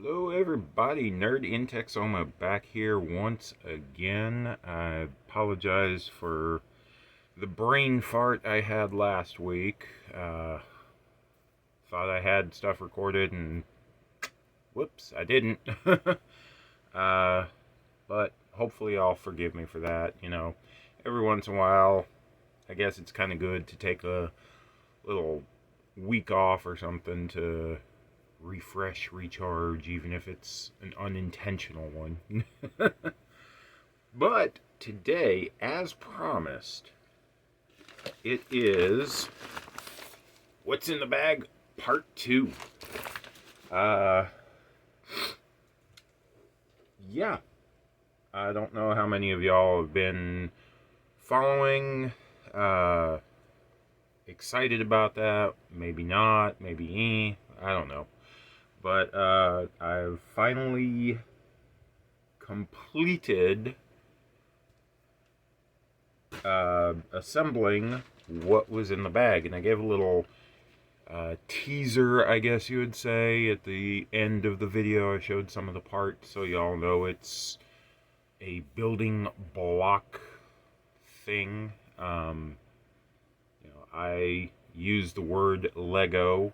Hello, everybody. Nerd in Texoma back here once again. I apologize for the brain fart I had last week. Thought I had stuff recorded and whoops, I didn't. But hopefully, y'all forgive me for that. Every once in a while, I guess it's kind of good to take a little week off or something to refresh, recharge, even if it's an unintentional one. But today, as promised, it is What's in the Bag Part 2. Yeah. I don't know how many of y'all have been following, excited about that. Maybe not, maybe I don't know. But I've finally completed assembling what was in the bag. And I gave a little teaser, I guess you would say, at the end of the video. I showed some of the parts so y'all know it's a building block thing. I use the word Lego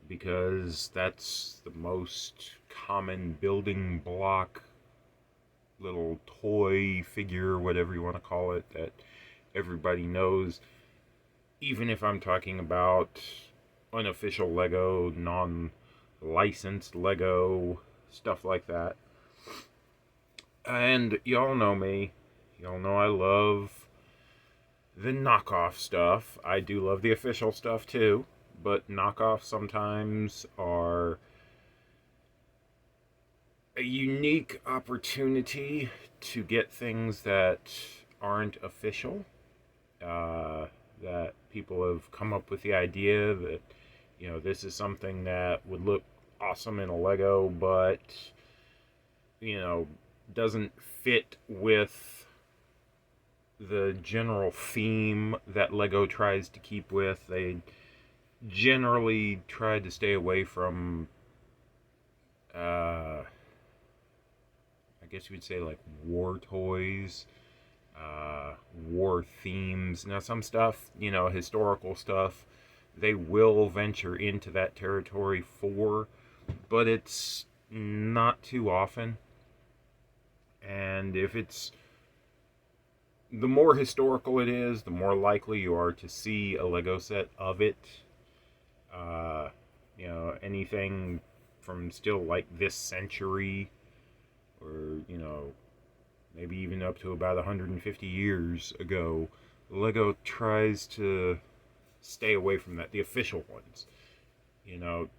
because that's the most common building block, little toy figure, whatever you want to call it, that everybody knows. Even if I'm talking about unofficial Lego, non-licensed Lego, stuff like that. And y'all know me. Y'all know I love the knockoff stuff. I do love the official stuff too, but knockoffs sometimes are a unique opportunity to get things that aren't official. That people have come up with the idea that, this is something that would look awesome in a Lego, but, doesn't fit with the general theme that Lego tries to keep with. They generally try to stay away from, I guess you would say, like, war toys, war themes. Now, some stuff, historical stuff, they will venture into that territory for, but it's not too often. And if it's, the more historical it is, the more likely you are to see a Lego set of it. Anything from still like this century, or, maybe even up to about 150 years ago, Lego tries to stay away from that, the official ones.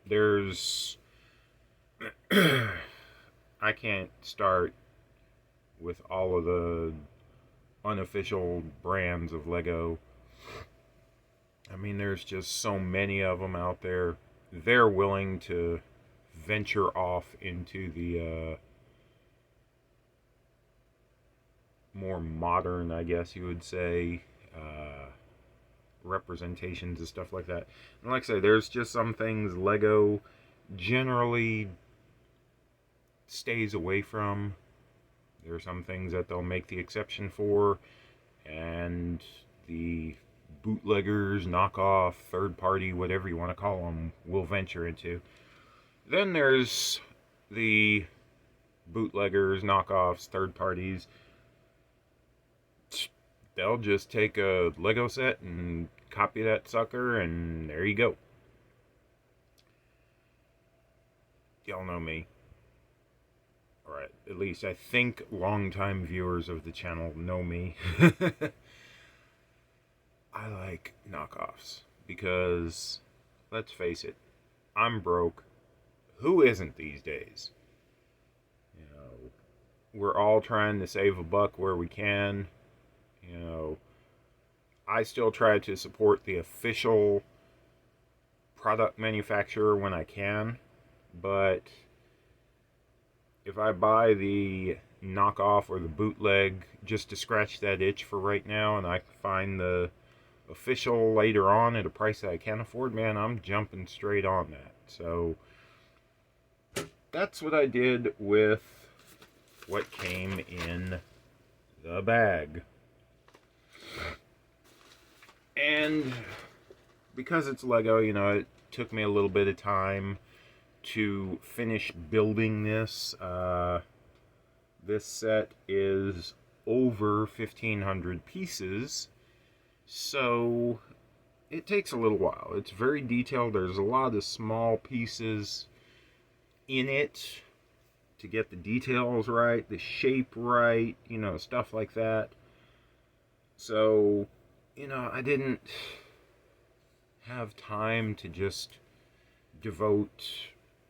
There's I can't start with all of the unofficial brands of Lego. I mean, there's just so many of them out there. They're willing to venture off into the more modern, I guess you would say, representations and stuff like that. And like I say, there's just some things Lego generally stays away from. There are some things that they'll make the exception for, and the bootleggers, knockoff, third party, whatever you want to call them, will venture into. Then there's the bootleggers, knockoffs, third parties. They'll just take a Lego set and copy that sucker, and there you go. Y'all know me. Alright, at least I think longtime viewers of the channel know me. I like knockoffs because, let's face it, I'm broke. Who isn't these days? We're all trying to save a buck where we can. I still try to support the official product manufacturer when I can, but if I buy the knockoff or the bootleg just to scratch that itch for right now, and I find the official later on at a price that I can't afford, man, I'm jumping straight on that. So that's what I did with what came in the bag. And because it's Lego, you know, it took me a little bit of time to finish building this. This set is over 1,500 pieces, so it takes a little while. It's very detailed. There's a lot of small pieces in it to get the details right, the shape right, you know, stuff like that. So, you know, I didn't have time to just devote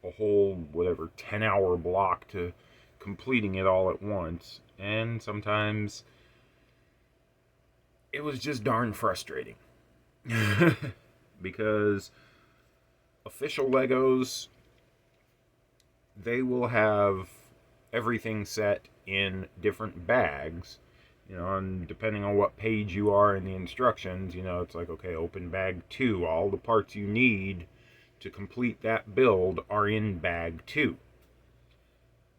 a whole, whatever, 10-hour block to completing it all at once. And sometimes it was just darn frustrating. Because official Legos, they will have everything set in different bags, you know, and depending on what page you are in the instructions, you know, it's like, okay, open bag 2, all the parts you need to complete that build are in bag 2.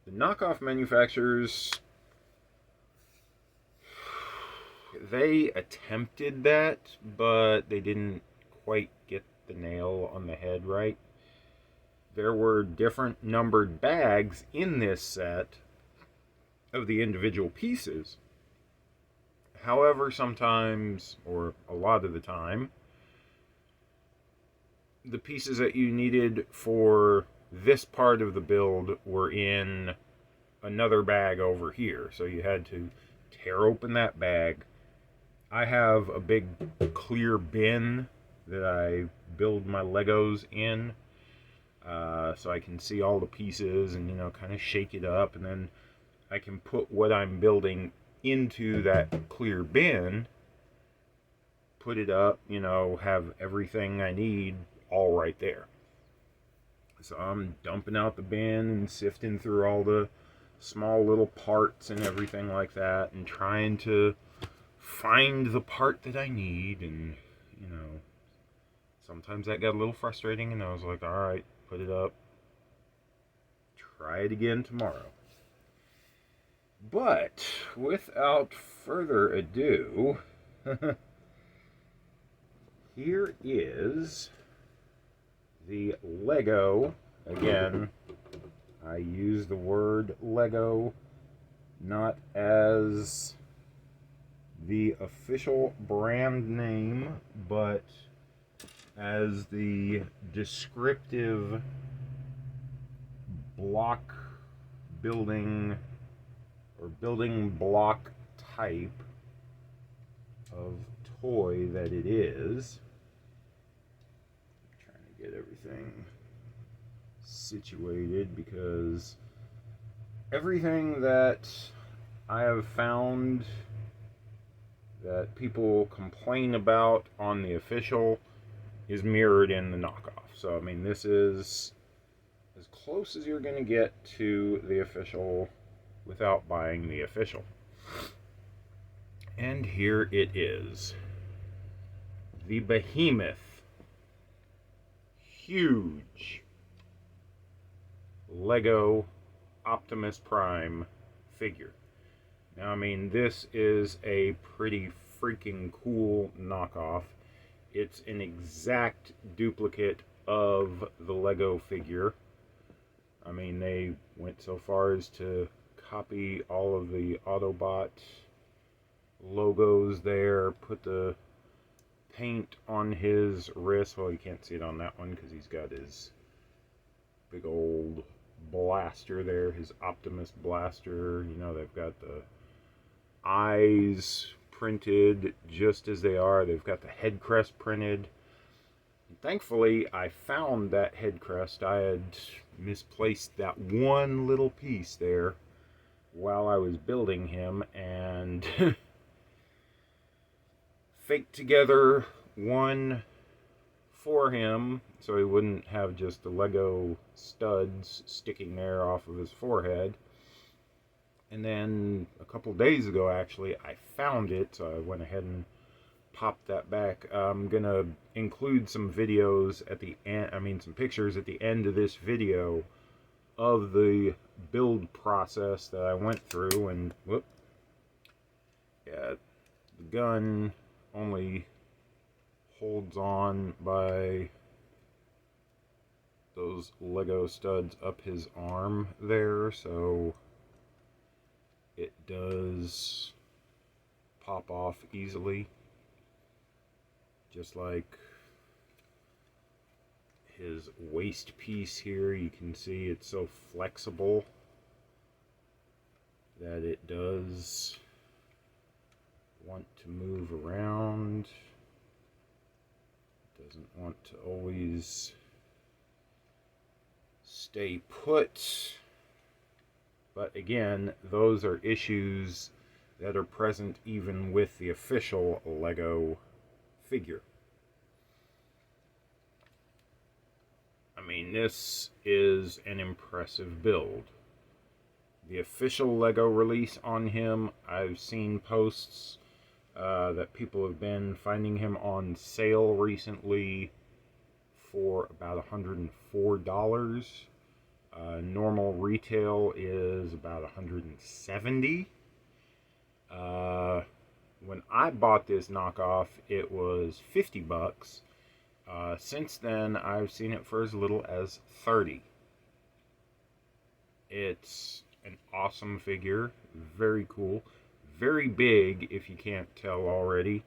The knockoff manufacturers, they attempted that, but they didn't quite get the nail on the head right. There were different numbered bags in this set of the individual pieces. However, sometimes, or a lot of the time, the pieces that you needed for this part of the build were in another bag over here. So you had to tear open that bag. I have a big clear bin that I build my Legos in, so I can see all the pieces and, you know, kind of shake it up, and then I can put what I'm building into that clear bin, put it up, you know, have everything I need all right there. So I'm dumping out the bin and sifting through all the small little parts and everything like that, and trying to find the part that I need. And, you know, sometimes that got a little frustrating, and I was like, all right, put it up, try it again tomorrow. But without further ado, here is the Lego. Again, I use the word Lego not as the official brand name, but as the descriptive block building or building block type of toy that it is. I'm trying to get everything situated, because everything that I have found that people complain about on the official is mirrored in the knockoff. So, I mean, this is as close as you're going to get to the official without buying the official. And here it is. The behemoth, huge Lego Optimus Prime figure. Now, I mean, this is a pretty freaking cool knockoff. It's an exact duplicate of the Lego figure. I mean, they went so far as to copy all of the Autobot logos there, put the paint on his wrist. Well, you can't see it on that one because he's got his big old blaster there, his Optimus blaster. You know, they've got the eyes printed just as they are. They've got the head crest printed. And thankfully, I found that head crest. I had misplaced that one little piece there while I was building him, and faked together one for him so he wouldn't have just the Lego studs sticking there off of his forehead. And then a couple days ago, actually, I found it, so I went ahead and popped that back. I'm gonna include some videos at the end, some pictures at the end of this video of the build process that I went through. And whoop, yeah, the gun only holds on by those Lego studs up his arm there, so it does pop off easily, just like his waist piece here. You can see it's so flexible that it does want to move around. It doesn't want to always stay put. But again, those are issues that are present even with the official Lego figure. I mean, this is an impressive build. The official Lego release on him, I've seen posts that people have been finding him on sale recently for about $104. Normal retail is about $170. When I bought this knockoff, it was $50. Since then, I've seen it for as little as $30. It's an awesome figure, very cool, very big if you can't tell already.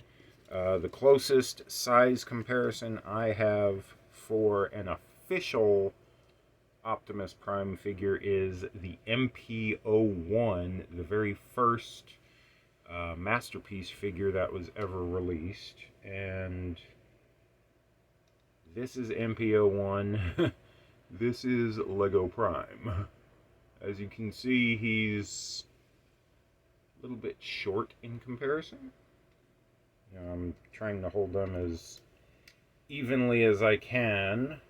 The closest size comparison I have for an official Optimus Prime figure is the MP01, the very first masterpiece figure that was ever released. And this is MP01. This is Lego Prime. As you can see, he's a little bit short in comparison. I'm trying to hold them as evenly as I can.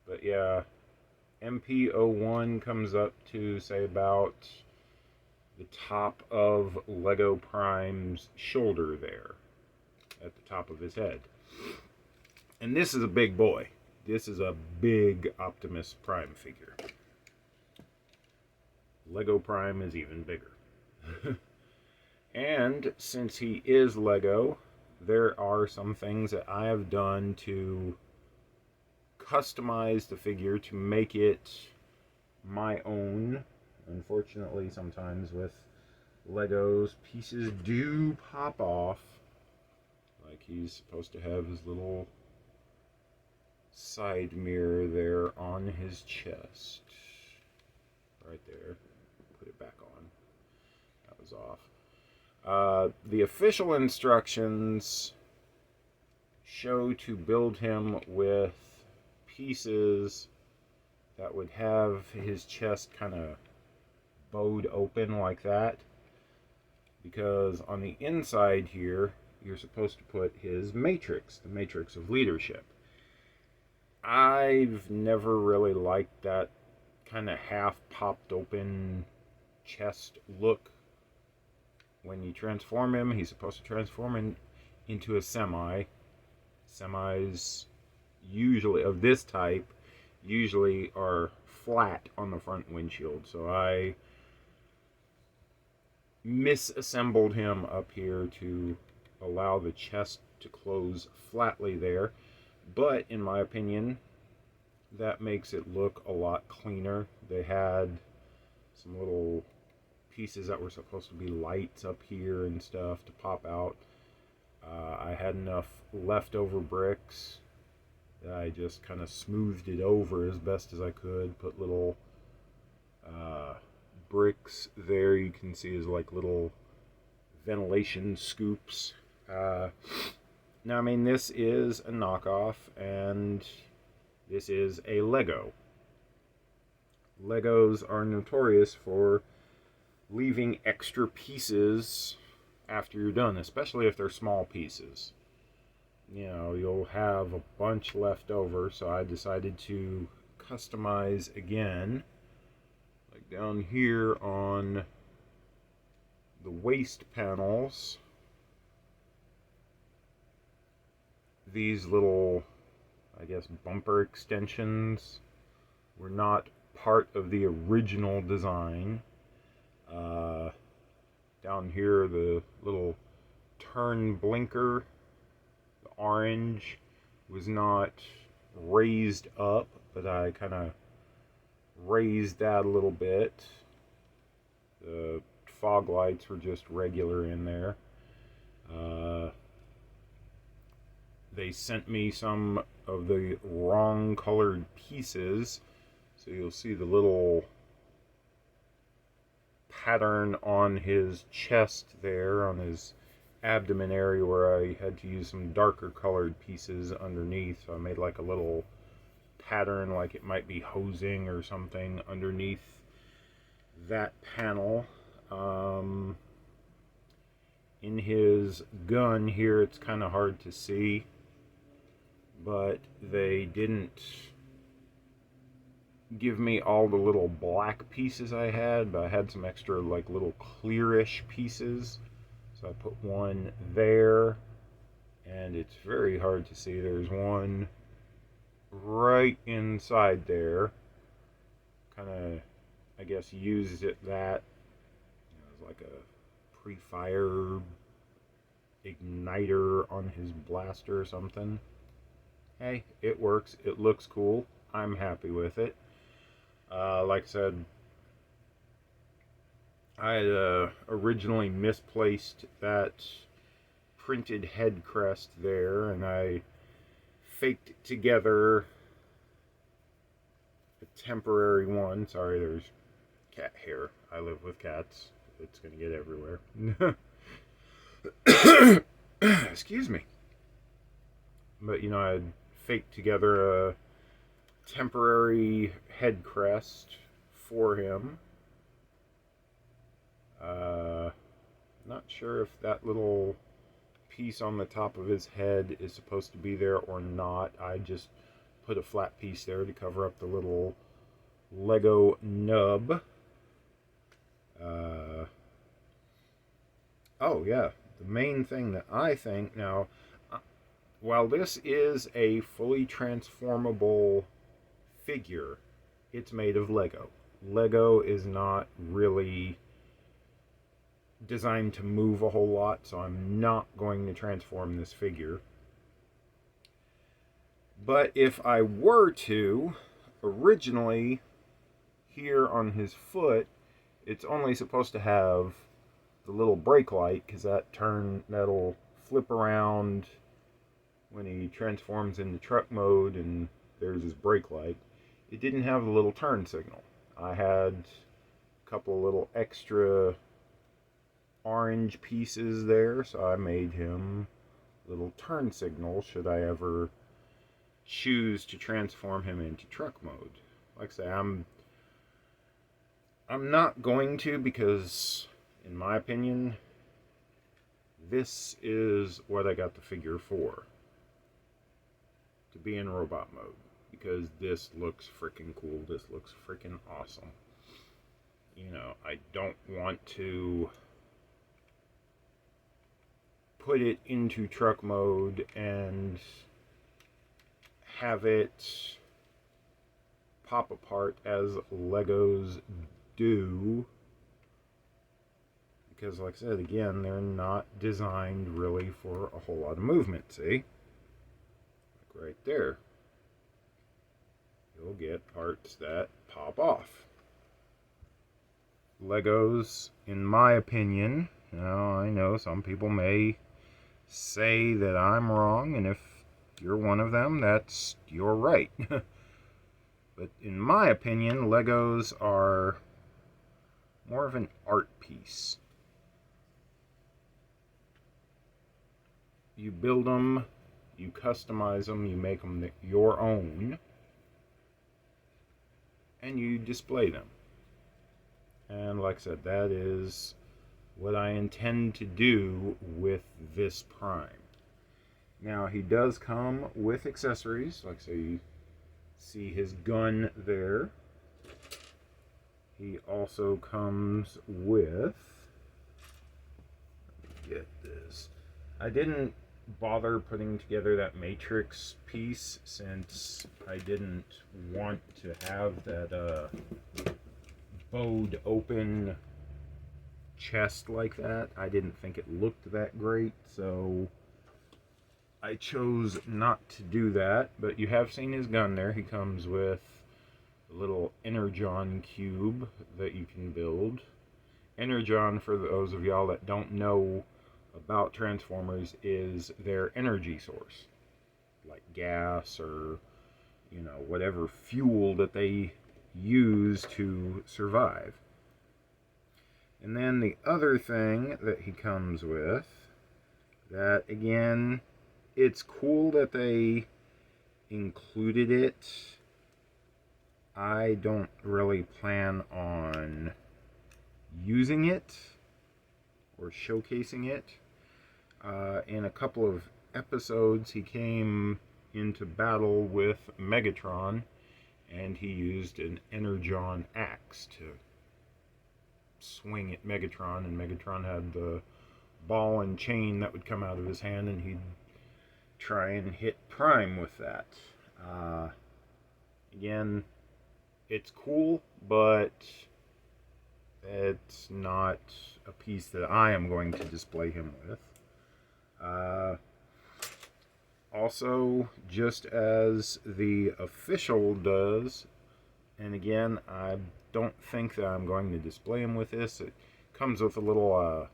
But yeah, MP01 comes up to, say, about the top of Lego Prime's shoulder there, at the top of his head. And this is a big boy. This is a big Optimus Prime figure. Lego Prime is even bigger. And since he is Lego, there are some things that I have done to customize the figure to make it my own. Unfortunately, sometimes with Legos, pieces do pop off. Like he's supposed to have his little side mirror there on his chest. Right there. Put it back on. That was off. The official instructions show to build him with pieces that would have his chest kind of bowed open like that, because on the inside here you're supposed to put his matrix, the matrix of leadership. I've never really liked that kind of half popped open chest look. When you transform him, he's supposed to transform into a semi. Semis, usually of this type, usually are flat on the front windshield. So I misassembled him up here to allow the chest to close flatly there. But in my opinion, that makes it look a lot cleaner. They had some little pieces that were supposed to be lights up here and stuff to pop out. I had enough leftover bricks that I just kind of smoothed it over as best as I could. Put little bricks there, you can see as like little ventilation scoops. Now, I mean, this is a knockoff, and this is a Lego. Legos are notorious for leaving extra pieces after you're done, especially if they're small pieces. You know, you'll have a bunch left over, so I decided to customize again. Like down here on the waist panels, these little I guess, bumper extensions were not part of the original design. Down here, the little turn blinker, the orange, was not raised up, but I kind of raised that a little bit. The fog lights were just regular in there. They sent me some of the wrong colored pieces, so you'll see the little pattern on his chest there, on his abdomen area, where I had to use some darker colored pieces underneath. So I made like a little pattern, like it might be hosing or something underneath that panel. In his gun here, it's kind of hard to see, but they didn't give me all the little black pieces I had, but I had some extra like little clearish pieces, so I put one there, and it's very hard to see. There's one right inside there. Kind of, I guess, used it that, it was like a pre-fire igniter on his blaster or something. Hey, it works. It looks cool. I'm happy with it. Like I said, I had originally misplaced that printed head crest there, and I faked together a temporary one. Sorry, there's cat hair. I live with cats. It's going to get everywhere. Excuse me. But, I had faked together a temporary head crest for him. Not sure if that little piece on the top of his head is supposed to be there or not. I just put a flat piece there to cover up the little Lego nub. Oh yeah, the main thing that I think now, while this is a fully transformable figure, it's made of Lego. Lego is not really designed to move a whole lot, so I'm not going to transform this figure. But if I were to, originally here on his foot, it's only supposed to have the little brake light, because that'll flip around when he transforms into truck mode, and there's his brake light. It didn't have the little turn signal. I had a couple little extra orange pieces there, so I made him a little turn signal should I ever choose to transform him into truck mode. Like I say, I'm not going to, because in my opinion, this is what I got the figure for. To be in robot mode. Because this looks freaking cool. This looks freaking awesome. I don't want to put it into truck mode and have it pop apart as Legos do, because like I said, again, they're not designed really for a whole lot of movement. See, like right there, you'll get parts that pop off. Legos, in my opinion, I know some people may say that I'm wrong, and if you're one of them, you're right. But in my opinion, Legos are more of an art piece. You build them, you customize them, you make them your own, and you display them. And like I said, that is what I intend to do with this Prime. Now, he does come with accessories. Like I say, you see his gun there. He also comes with, let me get this. I didn't bother putting together that matrix piece since I didn't want to have that bowed open chest like that. I didn't think it looked that great, so I chose not to do that. But you have seen his gun there. He comes with a little energon cube that you can build. Energon, for those of y'all that don't know about Transformers, is their energy source, like gas or, you know, whatever fuel that they use to survive. And then the other thing that he comes with, that again, it's cool that they included it. I don't really plan on using it or showcasing it. In a couple of episodes, he came into battle with Megatron, and he used an energon axe to swing at Megatron, and Megatron had the ball and chain that would come out of his hand, and he'd try and hit Prime with that. Again, it's cool, but it's not a piece that I am going to display him with. Also, just as the official does, and again, I don't think that I'm going to display him with this. It comes with a little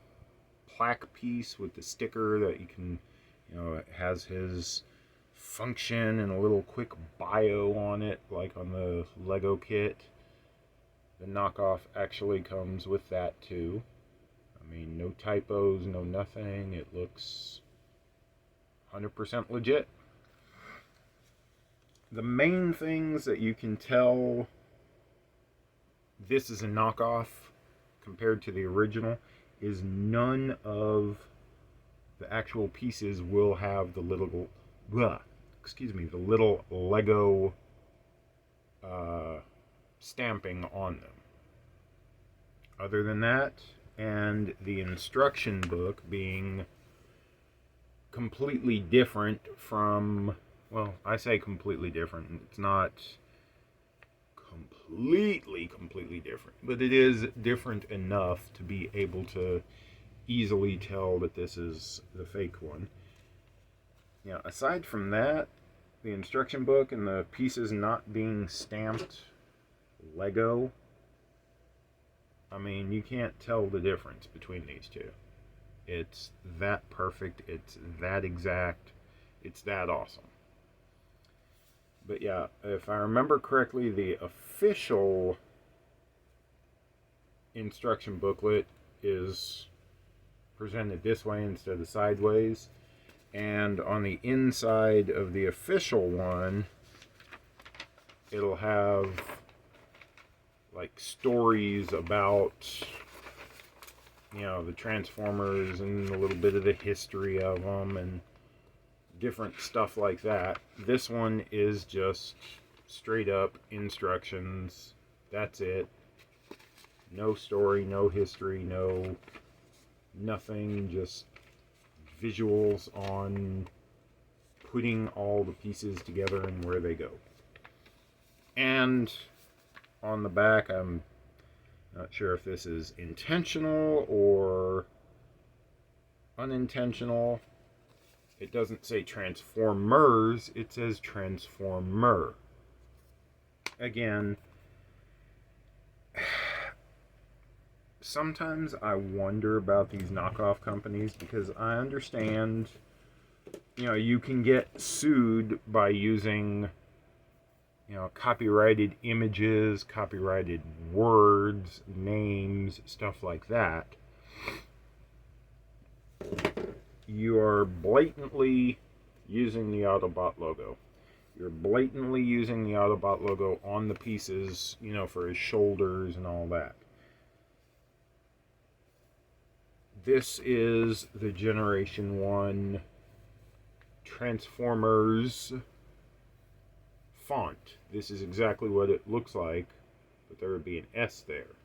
plaque piece with the sticker that you can, you know, it has his function and a little quick bio on it, like on the Lego kit. The knockoff actually comes with that too. I mean, no typos, no nothing. It looks 100% legit. The main things that you can tell this is a knockoff compared to the original is none of the actual pieces will have the little, the little Lego stamping on them. Other than that, and the instruction book being completely different from, well, I say completely different. It's not completely different, but it is different enough to be able to easily tell that this is the fake one. You know, aside from that, the instruction book and the pieces not being stamped Lego, I mean, you can't tell the difference between these two. It's that perfect, it's that exact, it's that awesome. But yeah, if I remember correctly, the official instruction booklet is presented this way instead of sideways. And on the inside of the official one, it'll have like stories about, you know, the Transformers and a little bit of the history of them and different stuff like that. This one is just straight up instructions. That's it. No story, no history, no nothing, just visuals on putting all the pieces together and where they go. And on the back, I'm not sure if this is intentional or unintentional. It doesn't say Transformers, it says Transformer. Again, sometimes I wonder about these knockoff companies because I understand, you know, you can get sued by using, you know, copyrighted images, copyrighted words, names, stuff like that. You are blatantly using the Autobot logo. You're blatantly using the Autobot logo on the pieces, you know, for his shoulders and all that. This is the Generation 1 Transformers font. This is exactly what it looks like, but there would be an S there.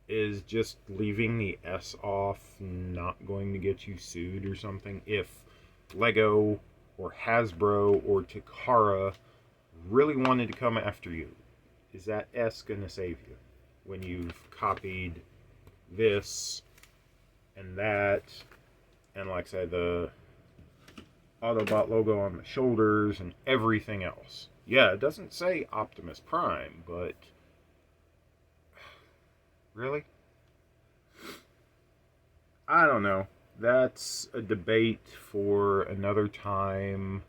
Is just leaving the S off not going to get you sued or something? If Lego or Hasbro or Takara really wanted to come after you, is that S going to save you when you've copied this and that, and like I said, the Autobot logo on the shoulders and everything else? Yeah, it doesn't say Optimus Prime, but really? I don't know. That's a debate for another time,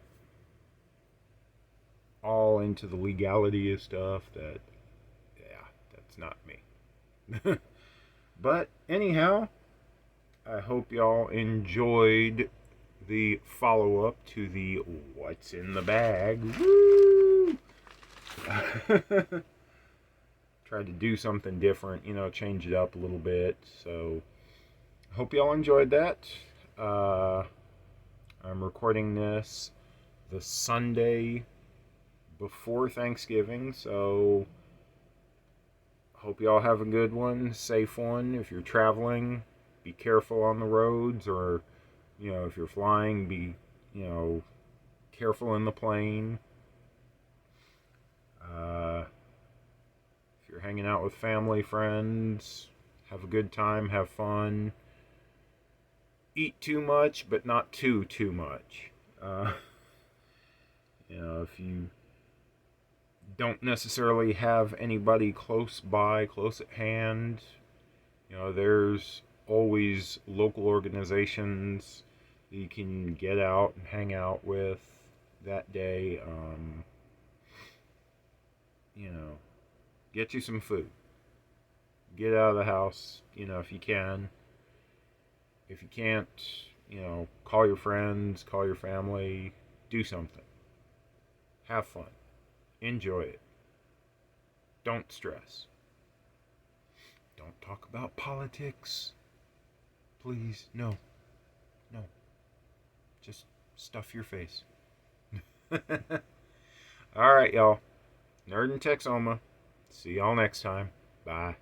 all into the legality of stuff that, yeah, that's not me. But anyhow, I hope y'all enjoyed the follow up to the What's in the Bag. Woo! Tried to do something different, change it up a little bit. So, hope y'all enjoyed that. I'm recording this the Sunday before Thanksgiving, so hope y'all have a good one, safe one. If you're traveling, be careful on the roads, or if you're flying, be careful in the plane. If you're hanging out with family, friends, have a good time, have fun. Eat too much, but not too much. If you don't necessarily have anybody close by, close at hand, there's always local organizations that you can get out and hang out with that day. Get you some food. Get out of the house, if you can. If you can't, call your friends, call your family, do something. Have fun. Enjoy it. Don't stress. Don't talk about politics. Please, no. No. Just stuff your face. Alright, y'all. Nerd in Texoma. See y'all next time. Bye.